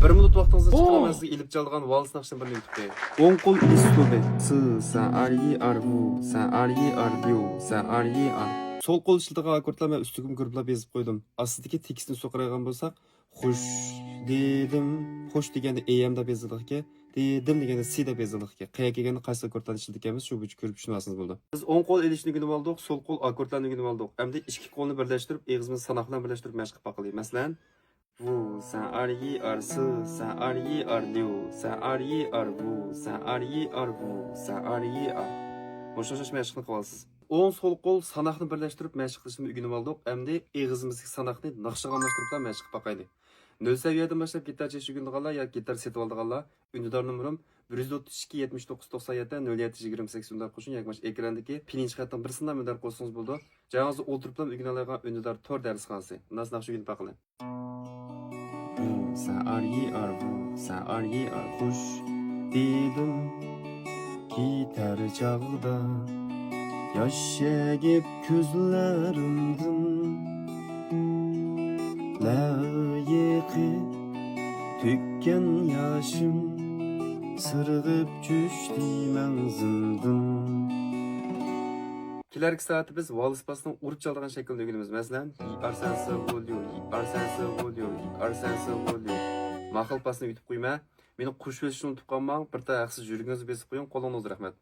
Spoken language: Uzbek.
1 minut vaqtingizni Oo. chiqaraman sizga ilib chalgan vals naqshini birini aytib qo'yay. O'ng qo'l istubi. S, sa, ar, yi, ar, vu, sa, ar, yi, ar, diu, sa, ar, yi, ar. Sol qo'l ishlatgan akkordlar men ustiga gruplab yozib qo'ydim. Astidagi tekstni so'qirayotgan bo'lsak, xush dedim, xush deganda am deb yozilgan ekan, dedim deganda si deb yozilgan ekan. Qayerga kelganda qaysi akkordlarni ishlatyapmiz, shu bo'yicha ko'rib tushunasizlar bo'ldi. Biz o'ng qo'l elishni o'rganib oldik, so'l qo'l akkordlarni o'rganib oldik. Endi ikki qo'lni birlashtirib, eg'izimizni sanoq bilan birlashtirib mashq qilib boqaylik. Masalan, vu, sa, ar, yi, ar, si, sa, ar, yi, ar, diu, sa, ar, yi, ar, vu, sa, ar, yi, ar, vu, sa, ar, yi, ar. O'sha mashqni qilasiz. O'ng so'l qo'l sanoqni birlashtirib mashq qilishni o'rganib oldik. Endi eg'izimizdagi sanoqni naqshaganlashtirib mashq qilib boqaylik. 0 seviyadan boshlab gitar chalish o'rganganlar yoki gitar setib olganlar, unidor nomerim 132 79 97 07 28 undar qo'shing yoki mana ekrandagi pininch xatning birisidan undar qo'shsangiz bo'ldi. Joyingizda o'tirib ham o'rgana oladigan unidor 4 darsxonasi. Undan naqsh o'rganib boqinglar. Sa, ar, yi, ar, vu, sa, ar, yi, ar, xush dedim gitar çağda. Yaş yegip gözlerimden layıkı tükken yaşım sırgıp düştü menzilden. Kelerki saati biz vals basını urup çaldıran şekilde öğrenimiz. Mesela arsensi oluyor, arsensi oluyor, arsensi oluyor. Maqıl basını yutib qo'yma. Meni qush o'lishni unutib qolmang. Bir ta haqsiz yurgingizni besib qo'ying. Qo'lingiz rahmat.